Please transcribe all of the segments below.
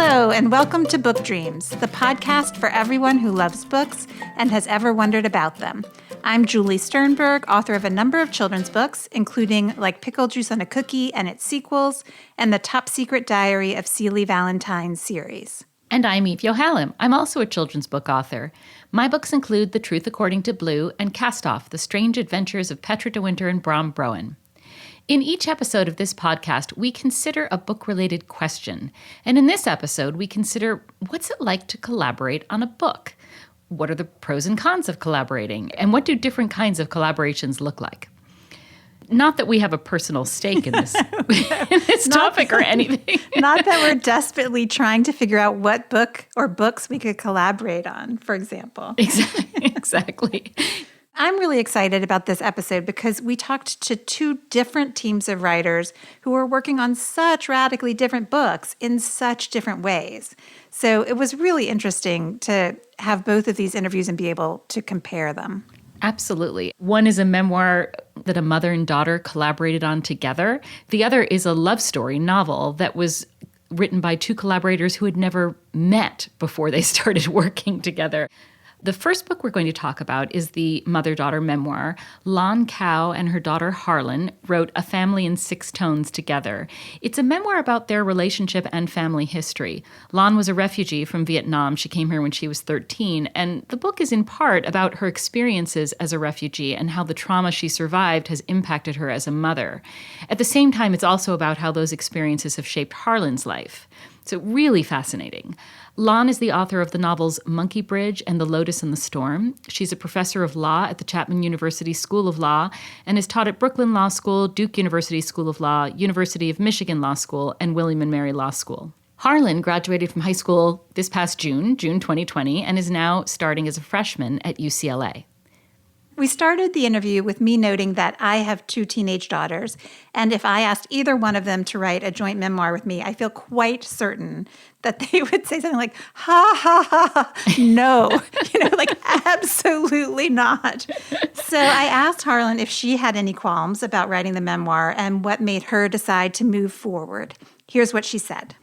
Hello, and welcome to Book Dreams, the podcast for everyone who loves books and has ever wondered about them. I'm Julie Sternberg, author of a number of children's books, including Like Pickle Juice on a Cookie and its sequels, and the Top Secret Diary of Celie Valentine series. And I'm Harlan. I'm also a children's book author. My books include The Truth According to Blue and Cast Off, The Strange Adventures of Petra de Winter and Bram Broen. In each episode of this podcast, we consider a book-related question. And in this episode, we consider what's it like to collaborate on a book? What are the pros and cons of collaborating? And what do different kinds of collaborations look like? Not that we have a personal stake in this, topic or anything. Not that we're desperately trying to figure out what book or books we could collaborate on, for example. Exactly. I'm really excited about this episode because we talked to two different teams of writers who are working on such radically different books in such different ways. So it was really interesting to have both of these interviews and be able to compare them. Absolutely. One is a memoir that a mother and daughter collaborated on together. The other is a love story novel that was written by two collaborators who had never met before they started working together. The first book we're going to talk about is the mother-daughter memoir. Lan Cao and her daughter Harlan wrote A Family in Six Tones together. It's a memoir about their relationship and family history. Lan was a refugee from Vietnam. She came here when she was 13, and the book is in part about her experiences as a refugee and how the trauma she survived has impacted her as a mother. At the same time, it's also about how those experiences have shaped Harlan's life. So really fascinating. Lan is the author of the novels Monkey Bridge and The Lotus and the Storm. She's a professor of law at the Chapman University School of Law and has taught at Brooklyn Law School, Duke University School of Law, University of Michigan Law School, and William & Mary Law School. Harlan graduated from high school this past June 2020, and is now starting as a freshman at UCLA. We started the interview with me noting that I have two teenage daughters, and if I asked either one of them to write a joint memoir with me, I feel quite certain that they would say something like, ha, ha, ha, no, absolutely not. So I asked Harlan if she had any qualms about writing the memoir and what made her decide to move forward. Here's what she said.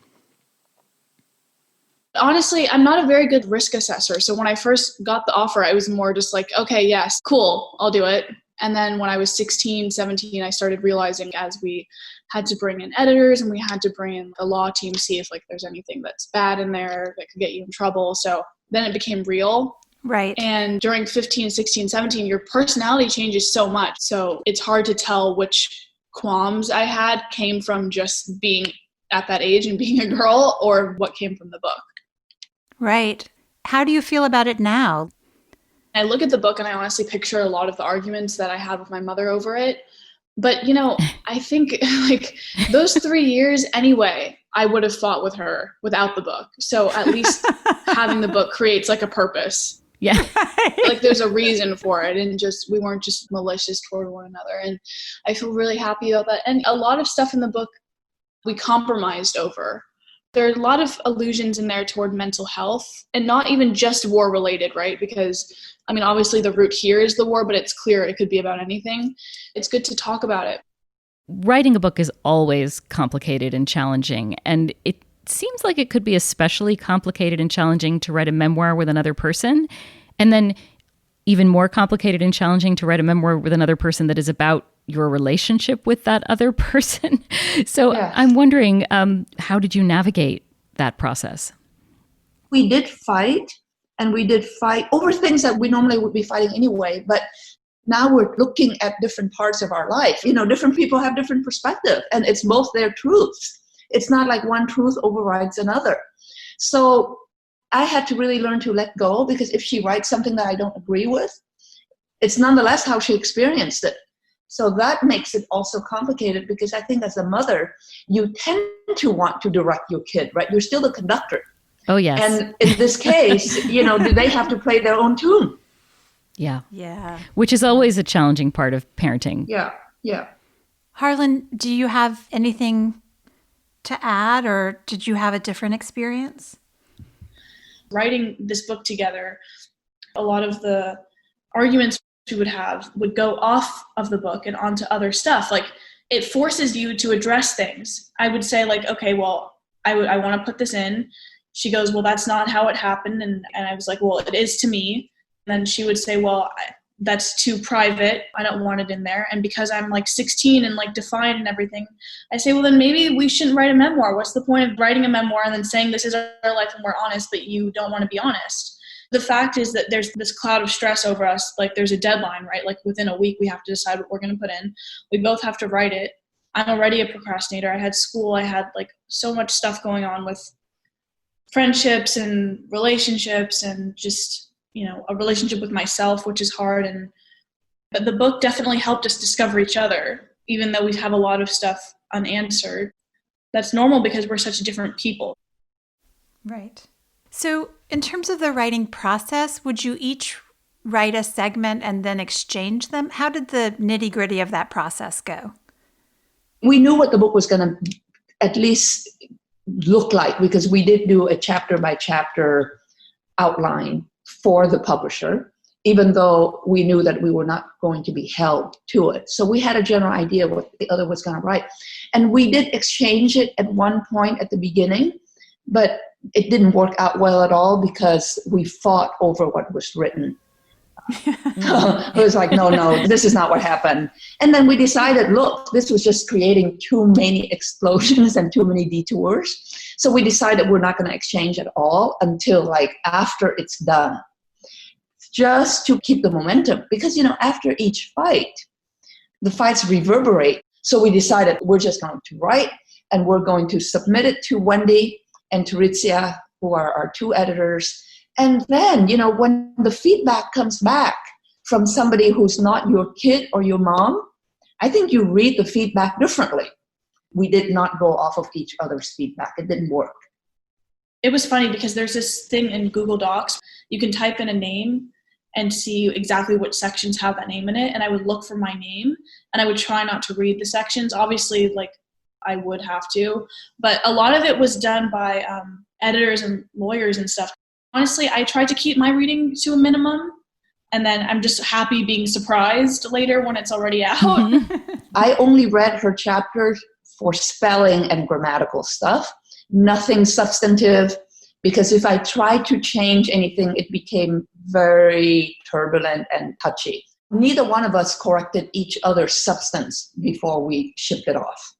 Honestly, I'm not a very good risk assessor. So when I first got the offer, I was more just like, okay, yes, cool, I'll do it. And then when I was 16, 17, I started realizing as we had to bring in editors and we had to bring in the law team, see if there's anything that's bad in there that could get you in trouble. So then it became real. Right. And during 15, 16, 17, your personality changes so much. So it's hard to tell which qualms I had came from just being at that age and being a girl or what came from the book. Right. How do you feel about it now? I look at the book and I honestly picture a lot of the arguments that I had with my mother over it. But, I think those 3 years anyway, I would have fought with her without the book. So at least having the book creates a purpose. Yeah. There's a reason for it, and we weren't just malicious toward one another. And I feel really happy about that. And a lot of stuff in the book we compromised over. There are a lot of allusions in there toward mental health, and not even just war related, right? Because, obviously the root here is the war, but it's clear it could be about anything. It's good to talk about it. Writing a book is always complicated and challenging, and it seems like it could be especially complicated and challenging to write a memoir with another person, and then even more complicated and challenging to write a memoir with another person that is about your relationship with that other person. So yes. I'm wondering, how did you navigate that process? We did fight, and we did fight over things that we normally would be fighting anyway, but now we're looking at different parts of our life. Different people have different perspectives, and it's both their truths. It's not like one truth overrides another. So I had to really learn to let go, because if she writes something that I don't agree with, it's nonetheless how she experienced it. So that makes it also complicated, because I think as a mother, you tend to want to direct your kid, right? You're still the conductor. Oh, yes. And in this case, do they have to play their own tune? Yeah. Yeah. Which is always a challenging part of parenting. Yeah. Yeah. Harlan, do you have anything to add, or did you have a different experience? Writing this book together, a lot of the arguments we would have would go off of the book and onto other stuff. It forces you to address things. I would say okay, well, I want to put this in. She goes, well, that's not how it happened. And I was like, well, it is to me. And then she would say, well, that's too private. I don't want it in there. And because I'm like 16 and like defined and everything, I say, well, then maybe we shouldn't write a memoir. What's the point of writing a memoir and then saying this is our life and we're honest, but you don't want to be honest? The fact is that there's this cloud of stress over us. Like there's a deadline, right? Like within a week, we have to decide what we're going to put in. We both have to write it. I'm already a procrastinator. I had school. I had like so much stuff going on with friendships and relationships and just, a relationship with myself, which is hard. But the book definitely helped us discover each other, even though we have a lot of stuff unanswered. That's normal because we're such different people. Right. So in terms of the writing process, would you each write a segment and then exchange them? How did the nitty-gritty of that process go? We knew what the book was going to at least look like because we did do a chapter by chapter outline for the publisher, even though we knew that we were not going to be held to it. So we had a general idea of what the other was going to write. And we did exchange it at one point at the beginning, but it didn't work out well at all because we fought over what was written. It was like, no, this is not what happened. And then we decided, look, this was just creating too many explosions and too many detours. So we decided we're not going to exchange at all until like after it's done, just to keep the momentum. Because, after each fight, the fights reverberate. So we decided we're just going to write and we're going to submit it to Wendy and to Ritzia, who are our two editors. And then, when the feedback comes back from somebody who's not your kid or your mom, I think you read the feedback differently. We did not go off of each other's feedback. It didn't work. It was funny because there's this thing in Google Docs. You can type in a name and see exactly which sections have that name in it. And I would look for my name and I would try not to read the sections. Obviously, like I would have to. But a lot of it was done by editors and lawyers and stuff. Honestly, I tried to keep my reading to a minimum, and then I'm just happy being surprised later when it's already out. I only read her chapters for spelling and grammatical stuff, nothing substantive, because if I tried to change anything, it became very turbulent and touchy. Neither one of us corrected each other's substance before we shipped it off.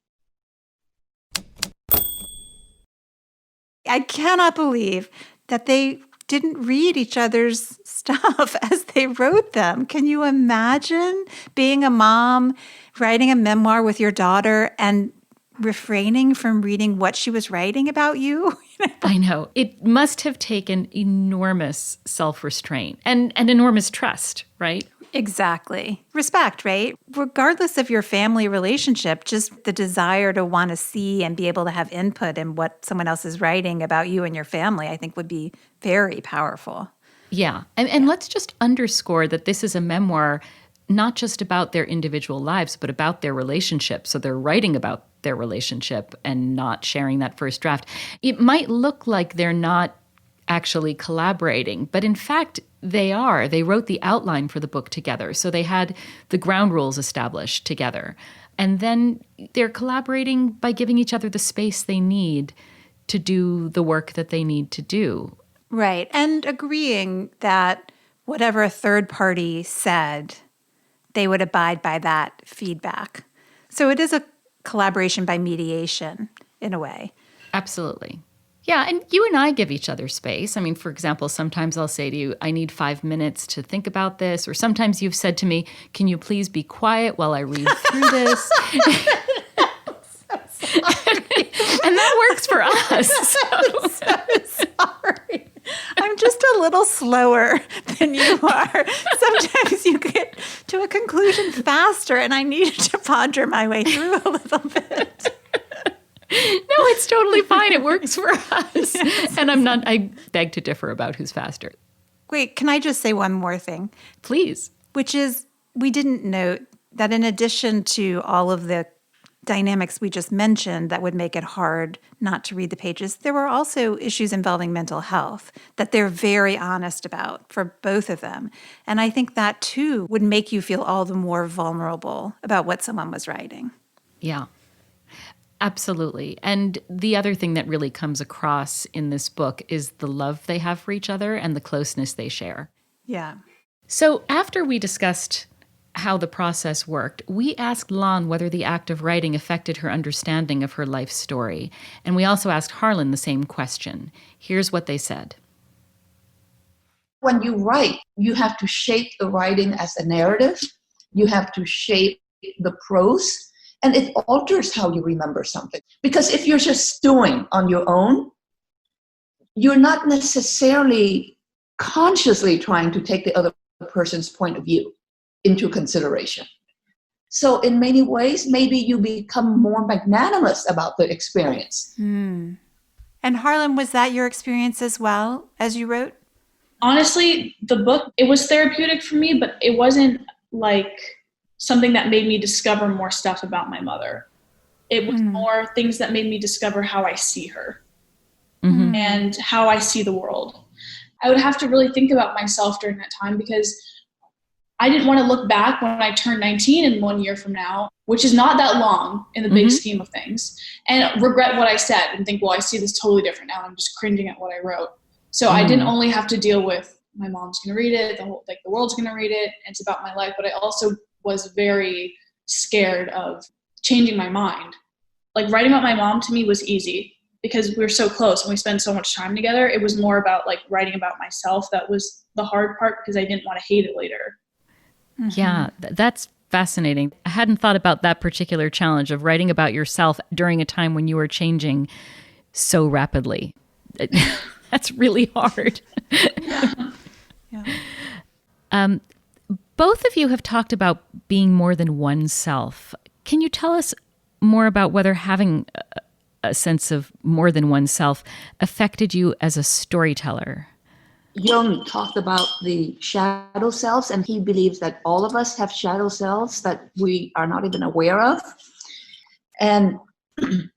I cannot believe that they didn't read each other's stuff as they wrote them. Can you imagine being a mom, writing a memoir with your daughter and refraining from reading what she was writing about you? I know. It must have taken enormous self-restraint and enormous trust, right? Exactly. Respect, right? Regardless of your family relationship, just the desire to want to see and be able to have input in what someone else is writing about you and your family, I think would be very powerful. Yeah. And let's just underscore that this is a memoir not just about their individual lives, but about their relationship. So they're writing about their relationship and not sharing that first draft. It might look like they're not actually collaborating, but in fact, they are. They wrote the outline for the book together. So they had the ground rules established together. And then they're collaborating by giving each other the space they need to do the work that they need to do. Right. And agreeing that whatever a third party said, they would abide by that feedback. So it is a collaboration by mediation in a way. Absolutely. Yeah, and you and I give each other space. I mean, for example, sometimes I'll say to you, I need 5 minutes to think about this. Or sometimes you've said to me, can you please be quiet while I read through this? And that works for us. I'm so sorry. I'm just a little slower than you are. Sometimes you get to a conclusion faster, and I need to ponder my way through a little bit. No, it's totally fine. It works for us. And I beg to differ about who's faster. Wait, can I just say one more thing? Please. Which is, we didn't note that in addition to all of the dynamics we just mentioned that would make it hard not to read the pages, there were also issues involving mental health that they're very honest about for both of them. And I think that too would make you feel all the more vulnerable about what someone was writing. Yeah. Absolutely. And the other thing that really comes across in this book is the love they have for each other and the closeness they share. Yeah. So after we discussed how the process worked, we asked Lan whether the act of writing affected her understanding of her life story. And we also asked Harlan the same question. Here's what they said. When you write, you have to shape the writing as a narrative. You have to shape the prose, and it alters how you remember something. Because if you're just stewing on your own, you're not necessarily consciously trying to take the other person's point of view into consideration. So in many ways, maybe you become more magnanimous about the experience. And Harlan, was that your experience as well as you wrote? Honestly, the book, it was therapeutic for me, but it wasn't like something that made me discover more stuff about my mother. It was more things that made me discover how I see her and how I see the world. I would have to really think about myself during that time because I didn't want to look back when I turned 19 in 1 year from now, which is not that long in the big scheme of things, and regret what I said and think, well, I see this totally different now. I'm just cringing at what I wrote. So I didn't only have to deal with my mom's going to read it, the world's going to read it, and it's about my life, but I also was very scared of changing my mind. Like writing about my mom to me was easy because we were so close and we spent so much time together. It was more about like writing about myself that was the hard part because I didn't want to hate it later. Yeah, that's fascinating. I hadn't thought about that particular challenge of writing about yourself during a time when you were changing so rapidly. That's really hard. Both of you have talked about being more than oneself. Can you tell us more about whether having a sense of more than oneself affected you as a storyteller? Jung talked about the shadow selves, and he believes that all of us have shadow selves that we are not even aware of. And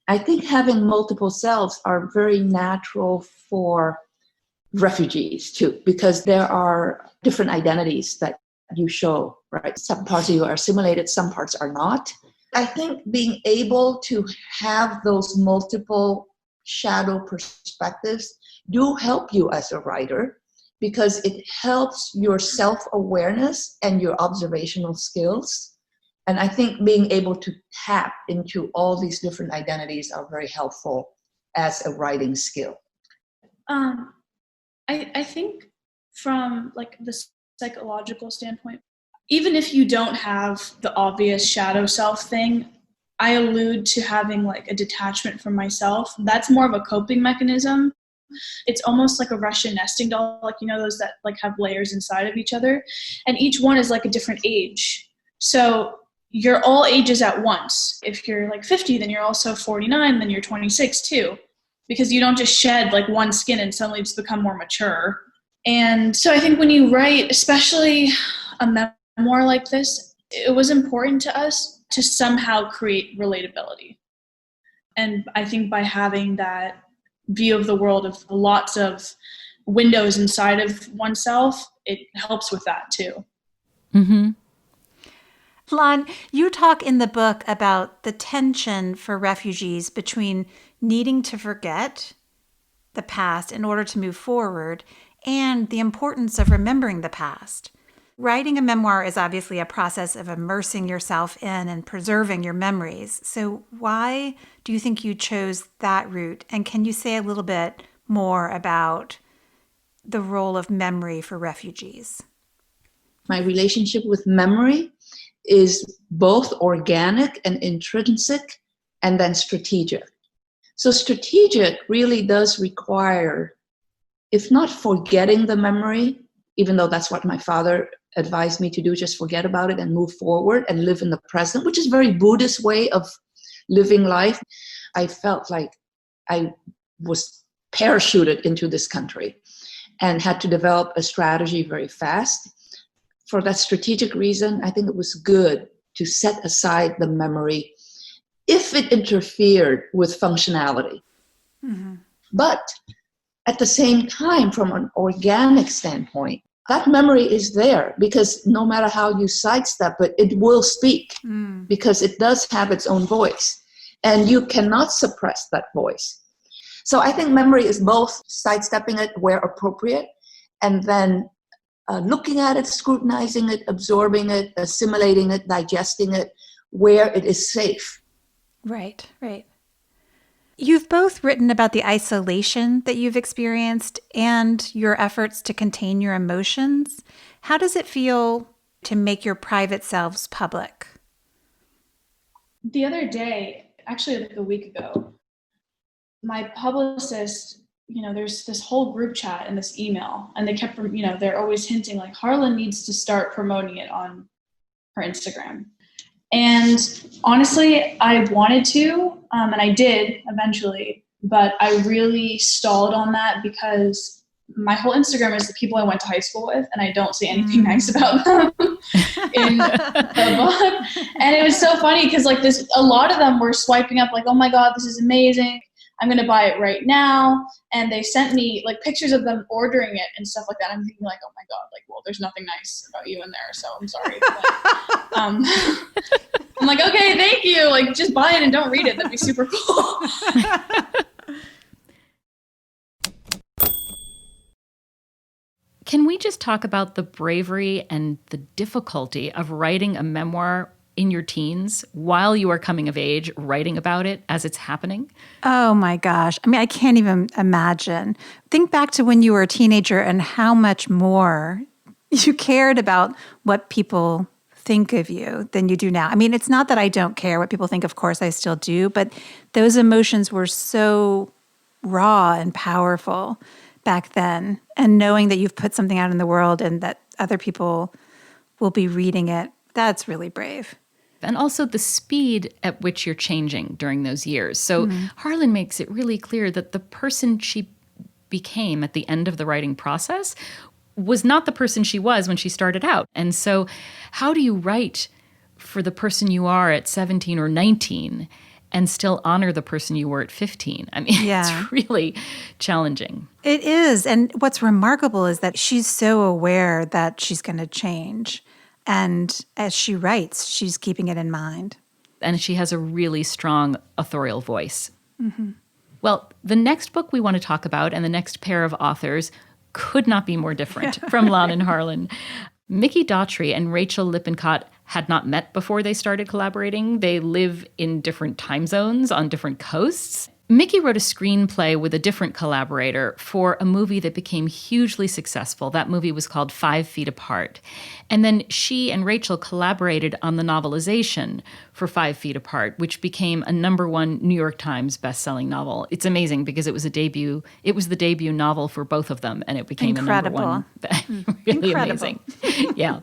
I think having multiple selves are very natural for refugees too, because there are different identities that you show, right? Some parts of you are assimilated, some parts are not. I think being able to have those multiple shadow perspectives do help you as a writer because it helps your self-awareness and your observational skills. And I think being able to tap into all these different identities are very helpful as a writing skill. I think from like the psychological standpoint, even if you don't have the obvious shadow self thing, I allude to having like a detachment from myself. That's more of a coping mechanism. It's almost like a Russian nesting doll, like, you know, those that like have layers inside of each other. And each one is like a different age. So you're all ages at once. If you're like 50, then you're also 49, then you're 26 too. Because you don't just shed like one skin and suddenly just become more mature. And so I think when you write, especially a memoir like this, it was important to us to somehow create relatability. And I think by having that view of the world of lots of windows inside of oneself, it helps with that too. Lan, you talk in the book about the tension for refugees between needing to forget the past in order to move forward and the importance of remembering the past. Writing a memoir is obviously a process of immersing yourself in and preserving your memories. So why do you think you chose that route? And can you say a little bit more about the role of memory for refugees? My relationship with memory is both organic and intrinsic, and then strategic. So strategic really does require, if not forgetting the memory, even though that's what my father advised me to do, just forget about it and move forward and live in the present, which is a very Buddhist way of living life. I felt like I was parachuted into this country and had to develop a strategy very fast. For that strategic reason, I think it was good to set aside the memory if it interfered with functionality. But at the same time, from an organic standpoint, that memory is there because no matter how you sidestep it, it will speak because it does have its own voice. And you cannot suppress that voice. So I think memory is both sidestepping it where appropriate, and then looking at it, scrutinizing it, absorbing it, assimilating it, digesting it, where it is safe. Right, right. You've both written about the isolation that you've experienced and your efforts to contain your emotions. How does it feel to make your private selves public? The other day, actually like a week ago, my publicist, there's this whole group chat and this email, and they kept, they're always hinting like Harlan needs to start promoting it on her Instagram. And honestly, I wanted to, and I did eventually, but I really stalled on that because my whole Instagram is the people I went to high school with, and I don't see anything nice about them in the book. And it was so funny because a lot of them were swiping up like, oh my God, this is amazing. I'm going to buy it right now. And they sent me pictures of them ordering it and stuff like that. I'm thinking oh my God, well, there's nothing nice about you in there. So I'm sorry. But, I'm like, okay, thank you. Just buy it and don't read it. That'd be super cool. Can we just talk about the bravery and the difficulty of writing a memoir in your teens while you are coming of age, writing about it as it's happening? Oh my gosh. I can't even imagine. Think back to when you were a teenager and how much more you cared about what people think of you than you do now. It's not that I don't care what people think. Of course, I still do. But those emotions were so raw and powerful back then. And knowing that you've put something out in the world and that other people will be reading it, that's really brave. And also the speed at which you're changing during those years. So Harlan makes it really clear that the person she became at the end of the writing process was not the person she was when she started out. And so how do you write for the person you are at 17 or 19 and still honor the person you were at 15? It's really challenging. It is. And what's remarkable is that she's so aware that she's going to change. And as she writes, she's keeping it in mind. And she has a really strong authorial voice. Mm-hmm. Well, the next book we want to talk about and the next pair of authors could not be more different from Lon and Harlan. Mikki Daughtry and Rachael Lippincott had not met before they started collaborating. They live in different time zones on different coasts. Mikki wrote a screenplay with a different collaborator for a movie that became hugely successful. That movie was called 5 Feet Apart. And then she and Rachael collaborated on the novelization for 5 Feet Apart, which became a #1 New York Times bestselling novel. It's amazing because it was the debut novel for both of them, and it became incredible. a #1. Really Incredible. Amazing. Yeah.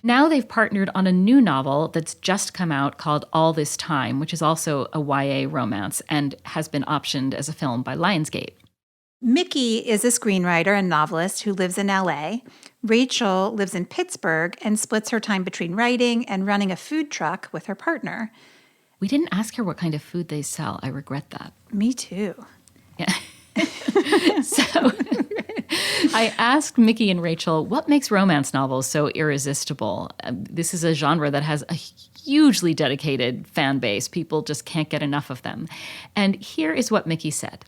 Now they've partnered on a new novel that's just come out called All This Time, which is also a YA romance and has been optioned as a film by Lionsgate. Mikki is a screenwriter and novelist who lives in LA. Rachael lives in Pittsburgh and splits her time between writing and running a food truck with her partner. We didn't ask her what kind of food they sell. I regret that. Me too. Yeah. So I asked Mikki and Rachael, what makes romance novels so irresistible? This is a genre that has a hugely dedicated fan base. People just can't get enough of them. And here is what Mikki said.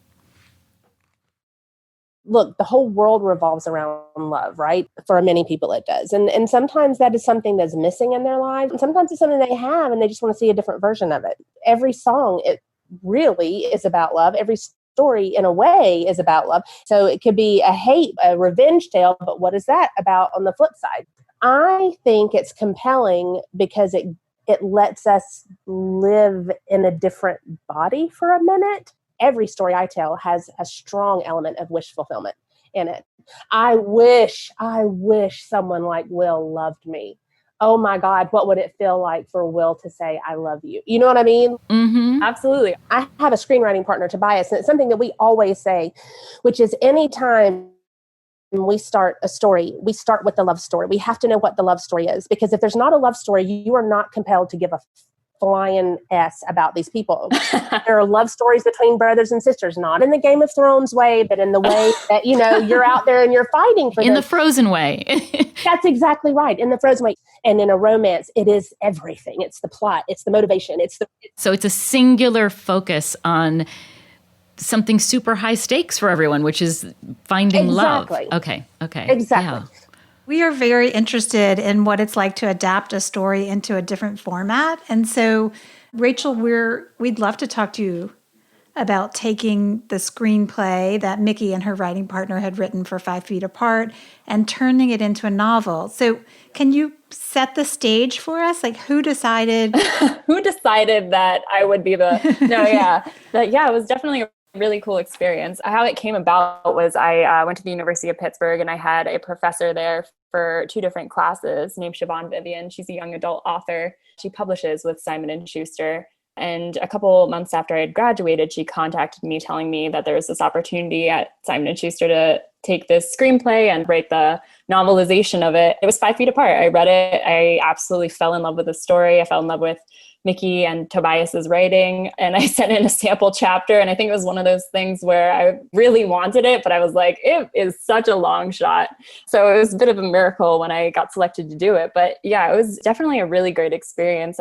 Look, the whole world revolves around love, right? For many people it does. And sometimes that is something that's missing in their lives. And sometimes it's something they have and they just want to see a different version of it. Every song, it really is about love. Every story, in a way, is about love. So it could be a revenge tale, but what is that about on the flip side? I think it's compelling because it lets us live in a different body for a minute. Every story I tell has a strong element of wish fulfillment in it. I wish someone like Will loved me. Oh my God, what would it feel like for Will to say, I love you? You know what I mean? Mm-hmm. Absolutely. I have a screenwriting partner, Tobias, and it's something that we always say, which is anytime we start a story, we start with the love story. We have to know what the love story is, because if there's not a love story, you are not compelled to give a flying S about these people. There are love stories between brothers and sisters, not in the Game of Thrones way, but in the way that, you're out there and you're fighting for in them. the Frozen way. That's exactly right. In the Frozen way. And in a romance, it is everything. It's the plot. It's the motivation. So it's a singular focus on something super high stakes for everyone, which is finding love. Okay. Exactly. Yeah. We are very interested in what it's like to adapt a story into a different format. And so, Rachael, we'd love to talk to you about taking the screenplay that Mikki and her writing partner had written for 5 Feet Apart and turning it into a novel. So can you set the stage for us? Like, who decided? Who decided that I would be it was definitely a really cool experience. How it came about was I went to the University of Pittsburgh, and I had a professor there for 2 different classes named Siobhan Vivian. She's a young adult author. She publishes with Simon & Schuster. And a couple months after I had graduated, she contacted me telling me that there was this opportunity at Simon & Schuster to take this screenplay and write the novelization of it. It was 5 Feet Apart. I read it. I absolutely fell in love with the story. I fell in love with Mikki and Tobias's writing. And I sent in a sample chapter. And I think it was one of those things where I really wanted it, but I was like, it is such a long shot. So it was a bit of a miracle when I got selected to do it. But yeah, it was definitely a really great experience.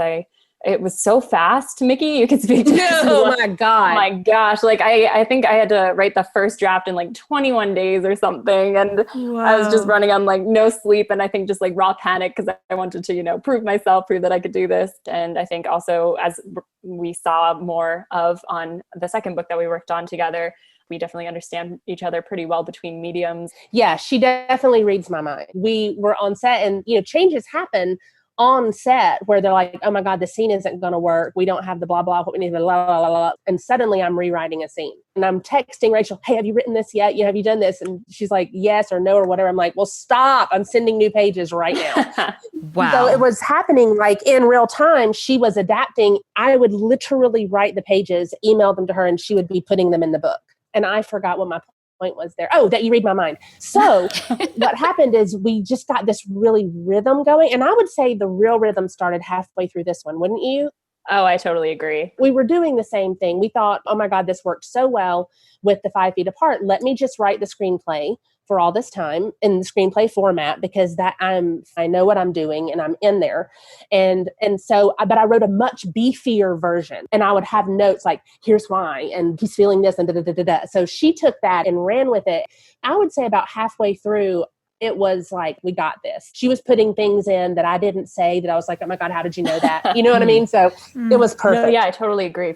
It was so fast, Mikki. You could speak to this. Oh my God. Oh my gosh. Like I think I had to write the first draft in like 21 days or something. And I was just running on like no sleep. And I think just like raw panic because I wanted to, prove that I could do this. And I think also as we saw more of on the second book that we worked on together, we definitely understand each other pretty well between mediums. Yeah, she definitely reads my mind. We were on set and, changes happen on set where they're like, oh my God, the scene isn't going to work. We don't have the blah, blah, what we need, blah, blah, blah, blah. And suddenly I'm rewriting a scene and I'm texting Rachael, hey, have you written this yet? Have you done this? And she's like, yes or no or whatever. I'm like, well, stop. I'm sending new pages right now. Wow. So it was happening like in real time. She was adapting. I would literally write the pages, email them to her, and she would be putting them in the book. And I forgot what my point was there. Oh, that you read my mind. So what happened is we just got this really rhythm going. And I would say the real rhythm started halfway through this one, wouldn't you? Oh, I totally agree. We were doing the same thing. We thought, oh my God, this worked so well with the 5 Feet Apart. Let me just write the screenplay for all this time in the screenplay format because I know what I'm doing and I'm in there. And so, but I wrote a much beefier version and I would have notes like, here's why, and he's feeling this and da, da, da, da, da. So she took that and ran with it. I would say about halfway through, it was like, we got this. She was putting things in that I didn't say that I was like, oh my God, how did you know that? You know what I mean? So it was perfect. No, yeah, I totally agree.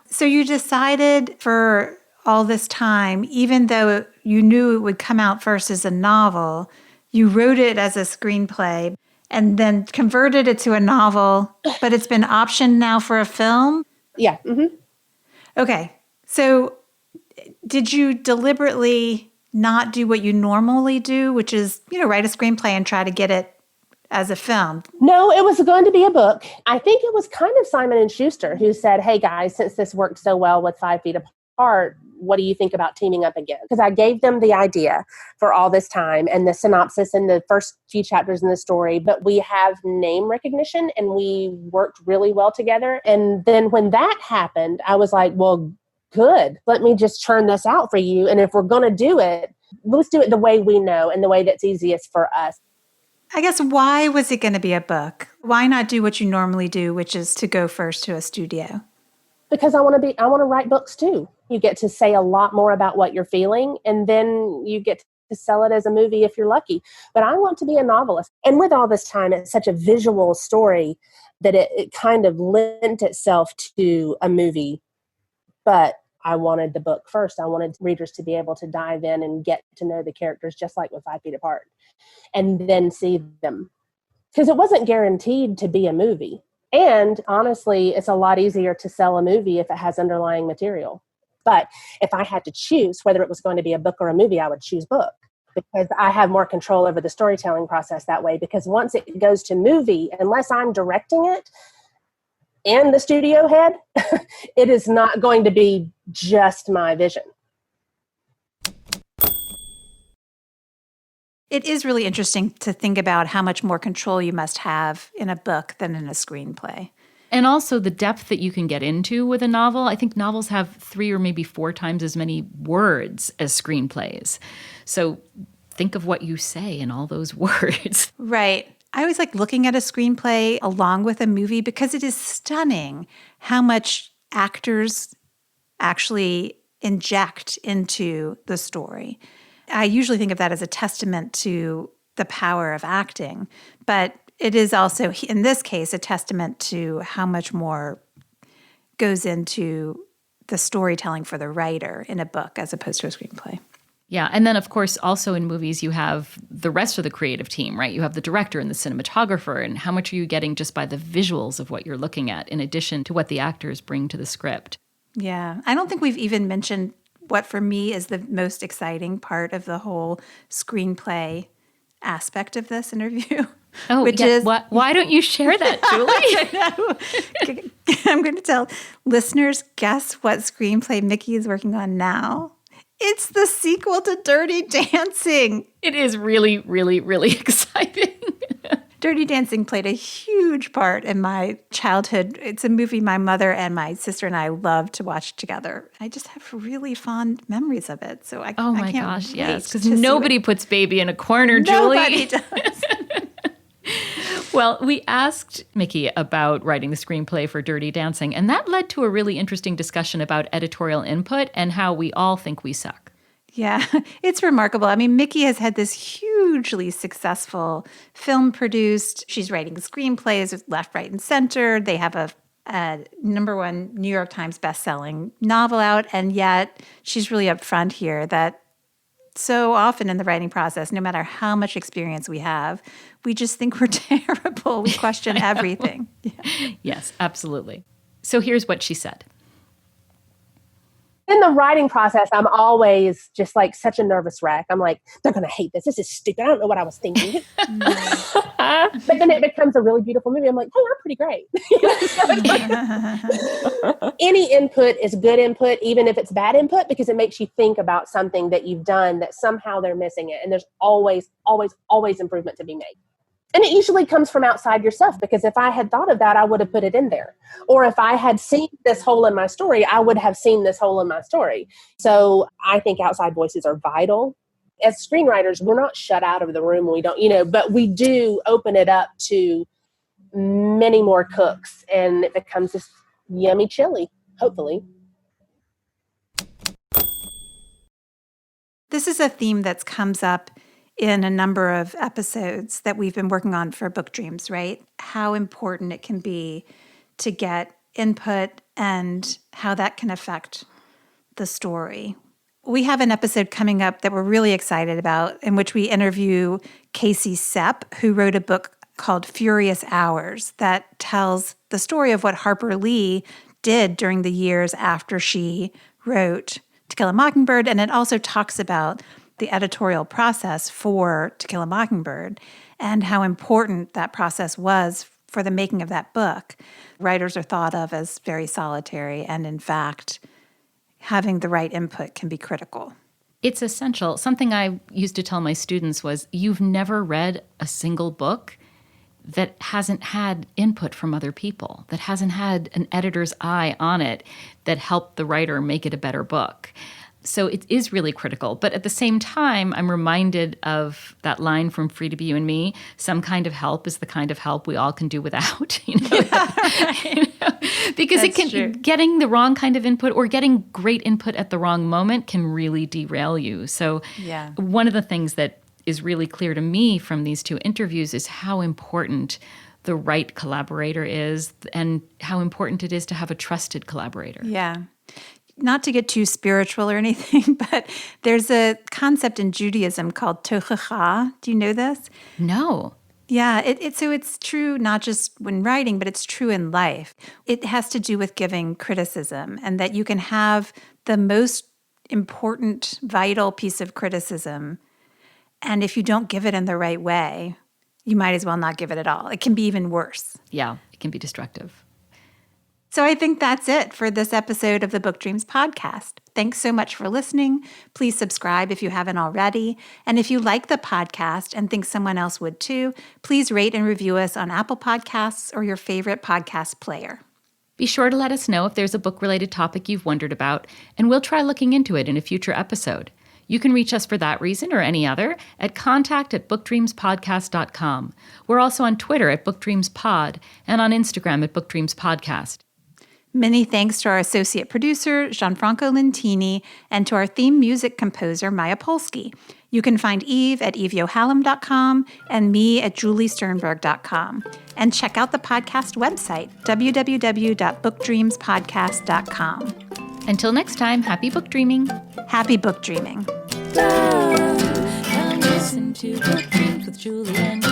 So you decided for all this time, even though you knew it would come out first as a novel, you wrote it as a screenplay and then converted it to a novel, but it's been optioned now for a film? Yeah. Mm-hmm. Okay. So did you deliberately not do what you normally do, which is, write a screenplay and try to get it as a film? No, it was going to be a book. I think it was kind of Simon & Schuster who said, hey guys, since this worked so well with 5 Feet Apart, what do you think about teaming up again? Because I gave them the idea for all this time and the synopsis and the first few chapters in the story, but we have name recognition and we worked really well together. And then when that happened, I was like, well, good. Let me just churn this out for you. And if we're going to do it, let's do it the way we know and the way that's easiest for us. I guess, why was it going to be a book? Why not do what you normally do, which is to go first to a studio? Because I want to write books too. You get to say a lot more about what you're feeling, and then you get to sell it as a movie if you're lucky. But I want to be a novelist. And with all this time, it's such a visual story that it kind of lent itself to a movie. But I wanted the book first. I wanted readers to be able to dive in and get to know the characters, just like with 5 Feet Apart, and then see them. Because it wasn't guaranteed to be a movie. And honestly, it's a lot easier to sell a movie if it has underlying material. But if I had to choose whether it was going to be a book or a movie, I would choose book because I have more control over the storytelling process that way. Because once it goes to movie, unless I'm directing it and the studio head, it is not going to be just my vision. It is really interesting to think about how much more control you must have in a book than in a screenplay. And also the depth that you can get into with a novel. I think novels have 3 or maybe 4 times as many words as screenplays. So think of what you say in all those words. Right. I always like looking at a screenplay along with a movie because it is stunning how much actors actually inject into the story. I usually think of that as a testament to the power of acting, but it is also, in this case, a testament to how much more goes into the storytelling for the writer in a book as opposed to a screenplay. Yeah. And then, of course, also in movies, you have the rest of the creative team, right? You have the director and the cinematographer. And how much are you getting just by the visuals of what you're looking at, in addition to what the actors bring to the script? Yeah. I don't think we've even mentioned what for me is the most exciting part of the whole screenplay aspect of this interview. Oh, which yeah. is Why don't you share that, Julie? I'm going to tell listeners, guess what screenplay Mikki is working on now? It's the sequel to Dirty Dancing. It is really, really, really exciting. Dirty Dancing played a huge part in my childhood. It's a movie my mother and my sister and I loved to watch together. I just have really fond memories of it. So I Oh my I can't gosh, wait yes. Because to see nobody puts baby in a corner, Julie. Nobody does. Well, we asked Mikki about writing the screenplay for Dirty Dancing, and that led to a really interesting discussion about editorial input and how we all think we suck. Yeah, it's remarkable. I mean, Mikki has had this hugely successful film produced. She's writing screenplays with left, right, and center. They have a #1 New York Times bestselling novel out, and yet she's really upfront here that so often in the writing process, no matter how much experience we have, we just think we're terrible. We question everything. Yeah. Yes, absolutely. So here's what she said. In the writing process, I'm always just like such a nervous wreck. I'm like, they're going to hate this. This is stupid. I don't know what I was thinking. But then it becomes a really beautiful movie. I'm like, hey, I'm pretty great. Any input is good input, even if it's bad input, because it makes you think about something that you've done that somehow they're missing it. And there's always, always, always improvement to be made. And it usually comes from outside yourself, because if I had thought of that, I would have put it in there. Or if I had seen this hole in my story, I would have seen this hole in my story. So I think outside voices are vital. As screenwriters, we're not shut out of the room. We don't, but we do open it up to many more cooks, and it becomes this yummy chili, hopefully. This is a theme that comes up in a number of episodes that we've been working on for Book Dreams, right? How important it can be to get input and how that can affect the story. We have an episode coming up that we're really excited about, in which we interview Casey Sepp, who wrote a book called Furious Hours that tells the story of what Harper Lee did during the years after she wrote To Kill a Mockingbird. And it also talks about the editorial process for To Kill a Mockingbird and how important that process was for the making of that book. Writers are thought of as very solitary, and in fact, having the right input can be critical. It's essential. Something I used to tell my students was, you've never read a single book that hasn't had input from other people, that hasn't had an editor's eye on it, that helped the writer make it a better book. So it is really critical. But at the same time, I'm reminded of that line from Free to Be You and Me, some kind of help is the kind of help we all can do without. Because getting the wrong kind of input or getting great input at the wrong moment can really derail you. So one of the things that is really clear to me from these two interviews is how important the right collaborator is, and how important it is to have a trusted collaborator. Yeah. Not to get too spiritual or anything, but there's a concept in Judaism called tochacha. Do you know this? No. Yeah, so it's true not just when writing, but it's true in life. It has to do with giving criticism, and that you can have the most important, vital piece of criticism, and if you don't give it in the right way, you might as well not give it at all. It can be even worse. Yeah, it can be destructive. So I think that's it for this episode of the Book Dreams podcast. Thanks so much for listening. Please subscribe if you haven't already. And if you like the podcast and think someone else would too, please rate and review us on Apple Podcasts or your favorite podcast player. Be sure to let us know if there's a book-related topic you've wondered about, and we'll try looking into it in a future episode. You can reach us for that reason or any other at contact@bookdreamspodcast.com. We're also on Twitter at BookDreamsPod and on Instagram at BookDreamsPodcast. Many thanks to our associate producer, Gianfranco Lentini, and to our theme music composer, Maya Polsky. You can find Eve at eveyohallam.com and me at juliesternberg.com. And check out the podcast website, www.bookdreamspodcast.com. Until next time, happy book dreaming. Happy book dreaming. Come listen to Book Dreams with Julie and